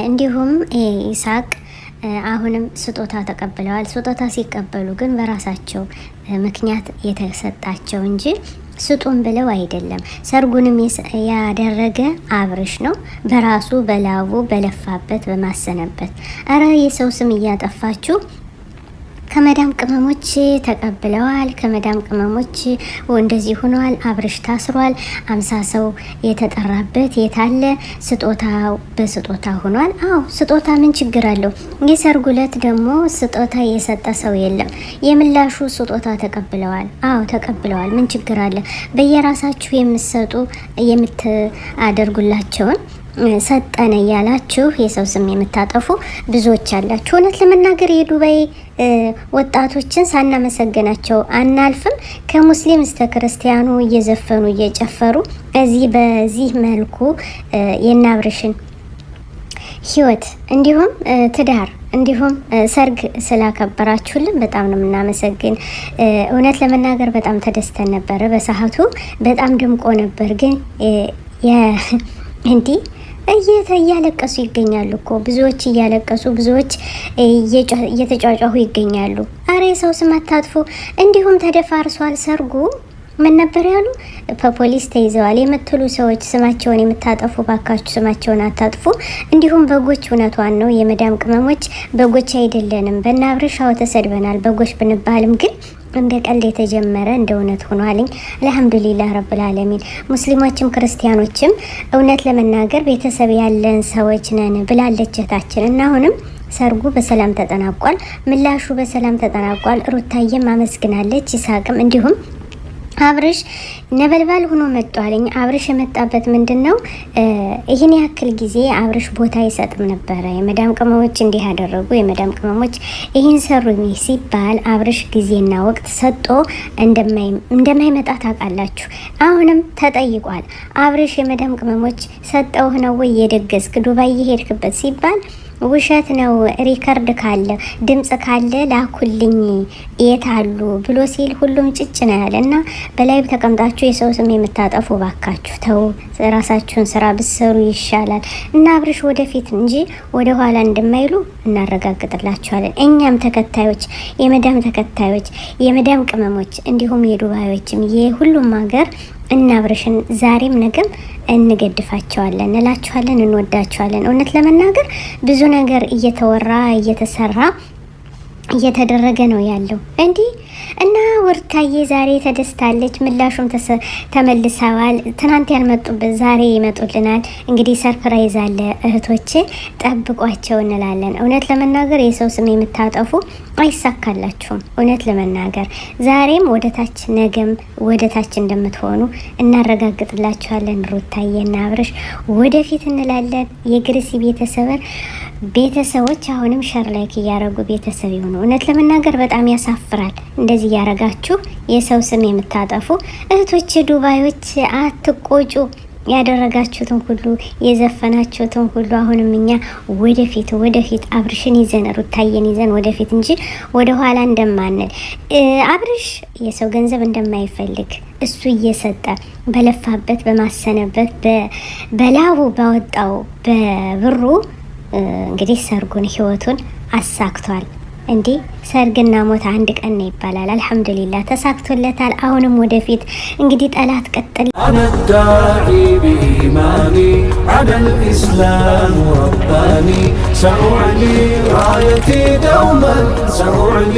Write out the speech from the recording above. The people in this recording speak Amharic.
እንዲሁም ይስሐቅ አሁንም ስጦታ ተቀብለዋል። ስጦታ ሲቀበሉ ግን በራሳቸው ምክንያት የተሰጣቸው እንጂ ስጡን ብለው አይደለም። ሰርጉንም ያደረገ አብርሽ ነው፣ በራሱ በላቡ በለፋበት በማሰነበት። እረ የሰው ስም እያጠፋችሁ ከመዳም ቅመሞች ተቀብለዋል። ከመዳም ቅመሞች እንደዚህ ሆኗል። አብርሽ ታስሯል። 50 ሰው የተጠራበት የታለ ስጦታው በስጦታ ሆኗል። አዎ ስጦታ ምን ችግር አለው? የሰርጉ ዕለት ደግሞ ስጦታ የሰጠ ሰው የለም። የምላሹ ስጦታ ተቀብለዋል። አዎ ተቀብለዋል። ምን ችግር አለ? በየራሳችሁ የምትሰጡ የምታደርጉላቸውን ሰጠነ እያላችሁ የሰው ስም የምታጠፉ ብዙዎች አላችሁ። እውነት ለመናገር የዱባይ ወጣቶችን ሳናመሰግናቸው አናልፍም። ከሙስሊም እስከ ክርስቲያኑ እየዘፈኑ እየጨፈሩ በዚህ መልኩ የናብርሽን ህይወት እንዲሁም ትዳር እንዲሁም ሰርግ ስላከበራችሁልን በጣም ነው የምናመሰግን። እውነት ለመናገር በጣም ተደስተን ነበረ። በሰዓቱ በጣም ድምቆ ነበር። ግን እንዲህ እያለቀሱ ይገኛሉ እኮ ብዙዎች እያለቀሱ ብዙዎች እየተጫጫሁ ይገኛሉ። አረ የሰው ስም አታጥፉ። እንዲሁም ተደፋርሷል ሰርጉ። ምን ነበር ያሉ? በፖሊስ ተይዘዋል የምትሉ ሰዎች ስማቸውን የምታጠፉ ባካችሁ ስማቸውን አታጥፉ። እንዲሁም በጎች፣ እውነቷን ነው የመዳም ቅመሞች በጎች አይደለንም። በእናብርሻው ተሰድበናል። በጎች ብንባልም ግን እንደ ቀልድ የተጀመረ እንደ እውነት ሆኗልኝ። አልሐምዱሊላህ ረብል ዓለሚን። ሙስሊሞችም ክርስቲያኖችም እውነት ለመናገር ቤተሰብ ያለን ሰዎች ነን ብላለች እህታችን እና አሁንም ሰርጉ በሰላም ተጠናቋል። ምላሹ በሰላም ተጠናቋል። ሩታዬም አመስግናለች። ይስሐቅም እንዲሁም አብርሽ ነበልባል ሆኖ መጥቷልኝ። አብርሽ የመጣበት ምንድነው? ይህን ያክል ጊዜ አብርሽ ቦታ አይሰጥም ነበረ። የመዳም ቅመሞች እንዲህ ያደረጉ የመዳም ቅመሞች ይህን ሰሩ ሲባል አብርሽ ጊዜና ወቅት ሰጦ እንደማይመጣ ታውቃላችሁ። አሁንም ተጠይቋል። አብርሽ የመዳም ቅመሞች ሰጠው ነው ወይ የደገስክ ዱባይ የሄድክበት ሲባል ውሸት ነው። ሪከርድ ካለ ድምጽ ካለ ላኩልኝ የታሉ ብሎ ሲል ሁሉም ጭጭ ነው ያለ እና በላይ ተቀምጣችሁ የሰው ስም የምታጠፉ ባካችሁ ተው፣ ራሳችሁን ስራ ብትሰሩ ይሻላል። እና አብርሽ ወደፊት እንጂ ወደ ኋላ እንደማይሉ እናረጋግጥላችኋለን። እኛም ተከታዮች የመዳም ተከታዮች የመዳም ቅመሞች እንዲሁም የዱባዮችም የሁሉም ሀገር እና አብርሽን ዛሬም ነገም እንገድፋቸዋለን እንላችኋለን፣ እንወዳችኋለን። እውነት ለመናገር ብዙ ነገር እየተወራ እየተሰራ እየተደረገ ነው ያለው እንዲህ እና ወርታዬ ዛሬ ተደስታለች። ምላሹም ተመልሰዋል። ትናንት ያልመጡበት ዛሬ ይመጡልናል። እንግዲህ ሰርፕራይዝ አለ። እህቶቼ ጠብቋቸው እንላለን። እውነት ለመናገር የሰው ስም የምታጠፉ አይሳካላችሁም። እውነት ለመናገር ዛሬም ወደታች ነገም ወደታች እንደምትሆኑ እናረጋግጥላችኋለን። ሩታዬና አብርሽ ወደፊት እንላለን። የግርሲ ቤተሰቦች አሁንም ሸር ላይክ እያረጉ ቤተሰብ ይሁኑ። እውነት ለመናገር በጣም ያሳፍራል። እንደዚህ ያረጋችሁ የሰው ስም የምታጠፉ እህቶች ዱባዮች አትቆጩ። ያደረጋችሁትን ሁሉ የዘፈናችሁትን ሁሉ አሁንም እኛ ወደፊት አብርሽን ይዘን ሩታዬን ይዘን ወደፊት እንጂ ወደ ኋላ እንደማንል አብርሽ የሰው ገንዘብ እንደማይፈልግ እሱ እየሰጠ በለፋበት በማሰነበት በላቡ ባወጣው በብሩ እንግዲህ ሰርጉን ህይወቱን አሳክቷል። እንዴ ሰርግና ሞት አንድ ቀን ነው ይባላል። አልহামዱሊላህ ተሳክቶለታል። አሁንም ወደፊት እንግዲህ ጠላት ቀጥል አነዳዒ ቢኢማኒ አለል ኢስላም ረባኒ ሰኡዕሊ ራየቲ ደውመን ሰኡዕሊ